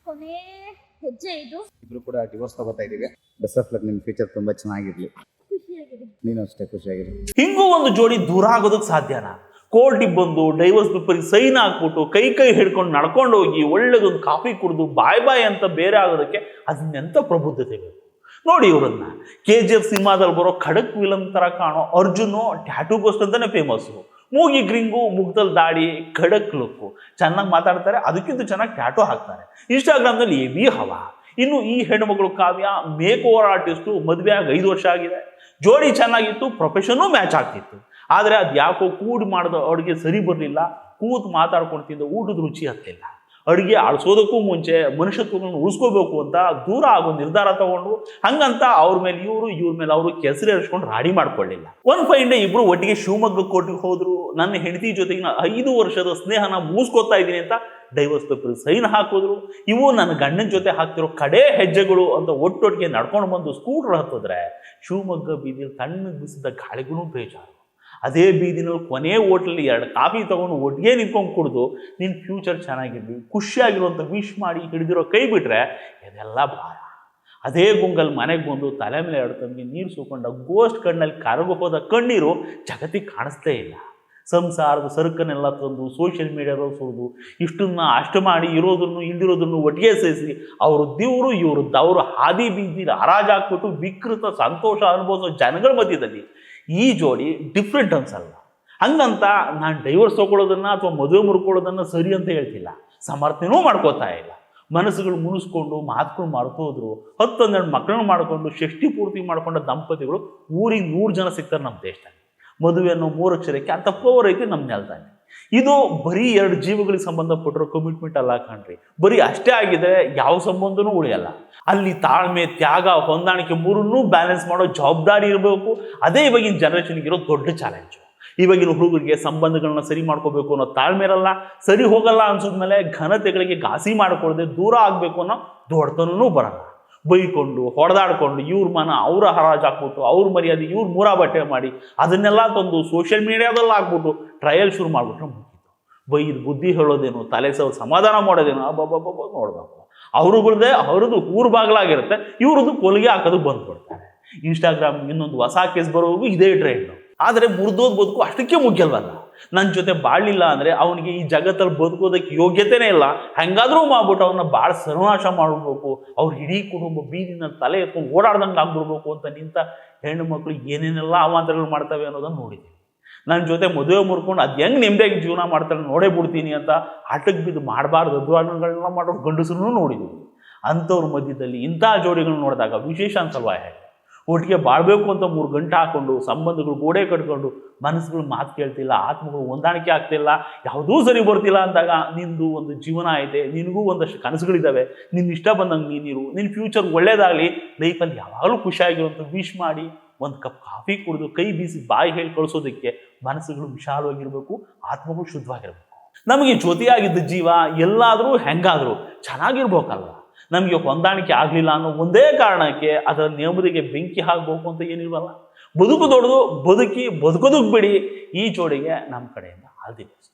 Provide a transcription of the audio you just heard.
ಕೊನೆ ಹೆಜ್ಜೆ ಇದು. ಇಬ್ರು ಕೂಡ ಡಿವೋರ್ಸ್ ತಗೋತಾ ಇದೀವಿ. Best of luck. ನಿಮ್ ಫ್ಯೂಚರ್ ತುಂಬಾ ಚೆನ್ನಾಗಿರ್ಲಿ. ಖುಷಿಯಾಗಿದೆ. ನೀನು ಅಷ್ಟೇ ಖುಷಿಯಾಗಿರಿ. ಹಿಂಗೂ ಒಂದು ಜೋಡಿ ದೂರ ಆಗೋದಕ್ಕೆ ಸಾಧ್ಯನಾ? ಕೋರ್ಟಿಗೆ ಬಂದು ಡೈವರ್ಸ್ ಪೇಪರ್ಗೆ ಸೈನ್ ಹಾಕ್ಬಿಟ್ಟು ಕೈ ಹಿಡ್ಕೊಂಡು ನಡ್ಕೊಂಡು ಹೋಗಿ ಒಳ್ಳೆದೊಂದು ಕಾಫಿ ಕುಡಿದು ಬಾಯ್ ಅಂತ ಬೇರೆ ಆಗೋದಕ್ಕೆ ಅದನ್ನೆಂಥ ಪ್ರಬುದ್ಧತೆ ಬೇಕು ನೋಡಿ. ಇವರನ್ನ KGF ಸಿನಿಮಾದಲ್ಲಿ ಬರೋ ಖಡಕ್ ವಿಲನ್ ತರ ಕಾಣೋ ಅರ್ಜುನು ಟ್ಯಾಟೂಗೋಸ್ಟ್ ಅಂತಾನೆ ಫೇಮಸ್ಸು. ಮೂಗಿ ಗ್ರಿಂಗು, ಮುಗ್ದಲ್ಲಿ ದಾಡಿ, ಖಡಕ್ ಲುಕ್ಕು, ಚೆನ್ನಾಗಿ ಮಾತಾಡ್ತಾರೆ. ಅದಕ್ಕಿಂತ ಚೆನ್ನಾಗಿ ಟ್ಯಾಟೂ ಹಾಕ್ತಾರೆ. ಇನ್ಸ್ಟಾಗ್ರಾಮ್ನಲ್ಲಿ ಹೆವಿ ಹವಾ. ಇನ್ನು ಈ ಹೆಣ್ಣುಮಗಳು ಕಾವ್ಯ ಮೇಕ್ ಓವರ್ ಆರ್ಟಿಸ್ಟು, ಮದುವೆ ಆಗಿ 5 ವರ್ಷ ಆಗಿದೆ. ಜೋಡಿ ಚೆನ್ನಾಗಿತ್ತು, ಪ್ರೊಫೆಷನ್ನೂ ಮ್ಯಾಚ್ ಆಗ್ತಿತ್ತು. ಆದರೆ ಅದು ಯಾಕೋ ಕೂಡಿ ಮಾಡಿದ ಅಡುಗೆ ಸರಿ ಬರಲಿಲ್ಲ. ಕೂತು ಮಾತಾಡ್ಕೊಂಡು ತಿಂದ ಊಟದ ರುಚಿ ಹತ್ತಿಲ್ಲ. ಅಡುಗೆ ಆಳಿಸೋದಕ್ಕೂ ಮುಂಚೆ ಮನುಷ್ಯತ್ವಗಳನ್ನು ಉಳಿಸ್ಕೋಬೇಕು ಅಂತ ದೂರ ಆಗೋ ನಿರ್ಧಾರ ತಗೊಂಡು, ಹಂಗಂತ ಅವ್ರ ಮೇಲೆ ಇವ್ರ ಮೇಲೆ ಅವರು ಕೆಸರು ಎರ್ಸ್ಕೊಂಡು ರಾಡಿ ಮಾಡ್ಕೊಳ್ಳಿಲ್ಲ. ಒನ್ ಫೈನ್ ಡೇ ಇಬ್ರು ಒಟ್ಟಿಗೆ ಶಿವಮೊಗ್ಗ ಕೋರ್ಟಿಗೆ ಹೋದ್ರು. ನನ್ನ ಹೆಂಡತಿ ಜೊತೆಗಿನ 5 ವರ್ಷದ ಸ್ನೇಹನ ಮೂಸ್ಕೋತಾ ಇದ್ದೀನಿ ಅಂತ ಡೈವರ್ಸ್ ಪೇಪರ್ ಸೈನ್ ಹಾಕಿದ್ರು. ಇವು ನನ್ನ ಗಂಡನ ಜೊತೆ ಹಾಕ್ತಿರೋ ಕಡೆ ಹೆಜ್ಜೆಗಳು ಅಂತ ಒಟ್ಟೊಟ್ಟಿಗೆ ನಡ್ಕೊಂಡು ಬಂದು ಸ್ಕೂಟರ್ ಹತ್ತಿದ್ರೆ ಶಿವಮೊಗ್ಗ ಬೀದಿಯಲ್ಲಿ ತಣ್ಣಗೆ ಬಿಸಿದ ಗಾಳಿಗೂ ಬೇಜಾರು. ಅದೇ ಬೀದಿನಲ್ಲಿ ಕೊನೆ ಹೋಟ್ಲಲ್ಲಿ 2 ಕಾಫಿ ತೊಗೊಂಡು ಒಟ್ಟಿಗೆ ನಿಂತ್ಕೊಂಡು ಕುಡಿದು ನಿನ್ನ ಫ್ಯೂಚರ್ ಚೆನ್ನಾಗಿರಲಿ, ಖುಷಿಯಾಗಿರುವಂಥ ವಿಶ್ ಮಾಡಿ ಹಿಡಿದಿರೋ ಕೈ ಬಿಟ್ರೆ ಇದೆಲ್ಲ ಭಾರ. ಅದೇ ಗುಂಗಲ್ಲಿ ಮನೆಗೆ ಬಂದು ತಲೆ ಮೇಲೆ 2 ತಂಗಿ ನೀರು ಸುಕೊಂಡ ಗೋಸ್ಟ್ ಕಣ್ಣಲ್ಲಿ ಕರಗು ಹೋದ ಕಣ್ಣೀರು ಜಗತ್ತಿಗೆ ಕಾಣಿಸ್ತೇ ಇಲ್ಲ. ಸಂಸಾರದ ಸರಕನ್ನೆಲ್ಲ ತಂದು ಸೋಷಿಯಲ್ ಮೀಡಿಯಾದಲ್ಲಿ ಸುರಿದು ಇಷ್ಟನ್ನ ಅಷ್ಟು ಮಾಡಿ ಇರೋದನ್ನು ಇಲ್ದಿರೋದನ್ನು ಒಟ್ಟಿಗೆ ಸೇರಿಸಿ ಅವರು ದೇವರು ಇವ್ರದ್ದು ಅವರು ಹಾದಿ ಬೀದಿ ಹರಾಜಾಕ್ಬಿಟ್ಟು ವಿಕೃತ ಸಂತೋಷ ಅನುಭವಿಸೋ ಜನಗಳ ಮಧ್ಯದಲ್ಲಿ ಈ ಜೋಡಿ ಡಿಫ್ರೆಂಟ್ ಅನ್ಸಲ್ಲ. ಹಂಗಂತ ನಾನು ಡೈವರ್ಸ್ ತೊಗೊಳ್ಳೋದನ್ನ ಅಥವಾ ಮದುವೆ ಮುರ್ಕೊಳ್ಳೋದನ್ನ ಸರಿ ಅಂತ ಹೇಳ್ತಿಲ್ಲ. ಸಮರ್ಥನೆಯೂ ಮಾಡ್ಕೋತಾ ಇಲ್ಲ. ಮನಸ್ಸುಗಳು ಮುನಿಸ್ಕೊಂಡು ಮಾತುಗಳು ಮರ್ತೋದ್ರು. 10-12 ಮಕ್ಕಳನ್ನು ಮಾಡಿಕೊಂಡು ಷಷ್ಠಿ ಪೂರ್ತಿ ಮಾಡ್ಕೊಂಡ ದಂಪತಿಗಳು ಊರಿಗೆ 100 ಜನ ಸಿಗ್ತಾರೆ ನಮ್ಮ ದೇಶದಲ್ಲಿ. ಮದುವೆ ಅನ್ನೋ 3 ಅಕ್ಷರಕ್ಕೆ ಅಂತ ಪವರ್ ಐತಿ ನಮ್ಮ ನೆಲದಲ್ಲಿ. ಇದು ಬರೀ 2 ಜೀವಗಳಿಗೆ ಸಂಬಂಧಪಟ್ಟಿರೋ ಕಮಿಟ್ಮೆಂಟ್ ಅಲ್ಲ ಕಾಣ್ರಿ. ಬರೀ ಅಷ್ಟೇ ಆಗಿದೆ, ಯಾವ ಸಂಬಂಧನೂ ಉಳಿಯಲ್ಲ. ಅಲ್ಲಿ ತಾಳ್ಮೆ, ತ್ಯಾಗ, ಹೊಂದಾಣಿಕೆ 3ನ್ನೂ ಬ್ಯಾಲೆನ್ಸ್ ಮಾಡೋ ಜವಾಬ್ದಾರಿ ಇರಬೇಕು. ಅದೇ ಇವಾಗಿನ ಜನರೇಷನ್ಗೆ ಇರೋ ದೊಡ್ಡ ಚಾಲೆಂಜು. ಇವಾಗಿನ ಹುಡುಗರಿಗೆ ಸಂಬಂಧಗಳನ್ನ ಸರಿ ಮಾಡ್ಕೋಬೇಕು ಅನ್ನೋ ತಾಳ್ಮೆ ಇರಲ್ಲ. ಸರಿ ಹೋಗಲ್ಲ ಅನ್ಸಿದ್ಮೇಲೆ ಘನತೆಗಳಿಗೆ ಘಾಸಿ ಮಾಡಿಕೊಳ್ಳದೆ ದೂರ ಆಗಬೇಕು ಅನ್ನೋ ದೊಡ್ಡತನೂ ಬರಲ್ಲ. ಬೈಕೊಂಡು ಹೊಡೆದಾಡ್ಕೊಂಡು ಇವ್ರ ಮನ ಅವರ ಹರಾಜು ಹಾಕ್ಬಿಟ್ಟು ಅವ್ರ ಮರ್ಯಾದೆ ಇವ್ರ ಮೂರ ಬಟ್ಟೆ ಮಾಡಿ ಅದನ್ನೆಲ್ಲ ತಂದು ಸೋಷಿಯಲ್ ಮೀಡಿಯಾದಲ್ಲಿ ಹಾಕ್ಬಿಟ್ಟು ಟ್ರಯಲ್ ಶುರು ಮಾಡ್ಬಿಟ್ರೆ ಮುಗಿತು. ಬೈದು ಬುದ್ಧಿ ಹೇಳೋದೇನು, ತಲೆ ಸಮಾಧಾನ ಮಾಡೋದೇನು, ಅಬ್ಬಬ್ಬಬ್ಬ ನೋಡ್ಬೇಕು. ಅವ್ರದ್ದು ಊರು ಬಾಗ್ಲಾಗಿರುತ್ತೆ, ಇವ್ರದ್ದು ಕೊಲಿಗೆ ಹಾಕೋದಕ್ಕೆ ಬಂದ್ಬಿಡ್ತಾರೆ. ಇನ್ಸ್ಟಾಗ್ರಾಮ್ ಇನ್ನೊಂದು ಹೊಸ ಕೇಸ್ ಬರೋವರೆಗೂ ಇದೇ ಟ್ರೆಂಡು. ಆದರೆ ಮುರಿದೋದ್ ಬದುಕು ಅಷ್ಟಕ್ಕೆ ಮುಖ್ಯವಲ್ಲ. ನನ್ನ ಜೊತೆ ಬಾಳಲಿಲ್ಲ ಅಂದರೆ ಅವನಿಗೆ ಈ ಜಗತ್ತಲ್ಲಿ ಬದುಕೋದಕ್ಕೆ ಯೋಗ್ಯತೆನೇ ಇಲ್ಲ. ಹೆಂಗಾದ್ರೂ ಮಾಡ್ಬಿಟ್ಟು ಅವನ್ನ ಭಾಳ ಸರ್ವನಾಶ ಮಾಡ್ಬೇಕು. ಅವ್ರ ಇಡೀ ಕುಟುಂಬ ಬೀದಿನ ತಲೆ ಎತ್ಕೊಂಡು ಓಡಾಡ್ದಂಗೆ ಆಗ್ಬಿಡ್ಬೇಕು ಅಂತ ನಿಂತ ಹೆಣ್ಣು ಮಕ್ಕಳು ಏನೇನೆಲ್ಲ ಅವಾಂತರಗಳು ಮಾಡ್ತವೆ ಅನ್ನೋದನ್ನು ನೋಡಿದ್ದೀವಿ. ನನ್ನ ಜೊತೆ ಮದುವೆ ಮುರ್ಕೊಂಡು ಅದು ಹೆಂಗೆ ನೆಮ್ಮದಿಯಾಗಿ ಜೀವನ ಮಾಡ್ತಾರೆ ನೋಡೇ ಬಿಡ್ತೀನಿ ಅಂತ ಆಟಕ್ಕೆ ಬಿದ್ದು ಮಾಡಬಾರ್ದು ಅಧ್ವಾನಗಳನ್ನ ಮಾಡೋ ಗಂಡಸರನ್ನು ನೋಡಿದ್ದೀವಿ. ಅಂಥವ್ರ ಮಧ್ಯದಲ್ಲಿ ಇಂಥ ಜೋಡಿಗಳನ್ನ ನೋಡಿದಾಗ ವಿಶೇಷ ಅನ್ಸಲ್ವಾ? ಒಟ್ಟಿಗೆ ಬಾಳ್ಬೇಕು ಅಂತ 3 ಗಂಟೆ ಹಾಕೊಂಡು ಸಂಬಂಧಗಳು ಗೋಡೆ ಕಟ್ಕೊಂಡು ಮನಸ್ಸುಗಳು ಮಾತು ಕೇಳ್ತಿಲ್ಲ, ಆತ್ಮಗಳು ಹೊಂದಾಣಿಕೆ ಆಗ್ತಿಲ್ಲ, ಯಾವುದೂ ಸರಿ ಬರ್ತಿಲ್ಲ ಅಂದಾಗ ನಿಂದು ಒಂದು ಜೀವನ ಐತೆ, ನಿನಗೂ ಒಂದಷ್ಟು ಕನಸುಗಳಿದ್ದಾವೆ, ನಿನ್ನ ಇಷ್ಟ ಬಂದಂಗೆ ನೀನಿರು, ನಿನ್ನ ಫ್ಯೂಚರ್ ಒಳ್ಳೇದಾಗಲಿ, ಲೈಫಲ್ಲಿ ಯಾವಾಗಲೂ ಖುಷಿಯಾಗಿರುವಂಥ ವಿಶ್ ಮಾಡಿ 1 ಕಪ್ ಕಾಫಿ ಕುಡಿದು ಕೈ ಬೀಸಿ ಬಾಯಿ ಹೇಳಿ ಕಳಿಸೋದಕ್ಕೆ ಮನಸ್ಸುಗಳು ವಿಶಾಲವಾಗಿರಬೇಕು, ಆತ್ಮಗಳು ಶುದ್ಧವಾಗಿರಬೇಕು. ನಮಗೆ ಜೊತೆಯಾಗಿದ್ದ ಜೀವ ಎಲ್ಲಾದರೂ ಹೆಂಗಾದರೂ ಚೆನ್ನಾಗಿರ್ಬೇಕಲ್ಲ. ನಮಗೆ ಹೊಂದಾಣಿಕೆ ಆಗಲಿಲ್ಲ ಅನ್ನೋ ಒಂದೇ ಕಾರಣಕ್ಕೆ ಅದರ ನೆಮ್ಮದಿಗೆ ಬೆಂಕಿ ಹಾಕಬೇಕು ಅಂತ ಏನಿಲ್ವಲ್ಲ. ಬದುಕು ದೊಡ್ಡದು, ಬದುಕೋದಕ್ಕೆ ಬಿಡಿ. ಈ ಜೋಡಿಗೆ ನಮ್ಮ ಕಡೆಯಿಂದ ಆಲ್ ದಿ ಬೆಸ್ಟ್.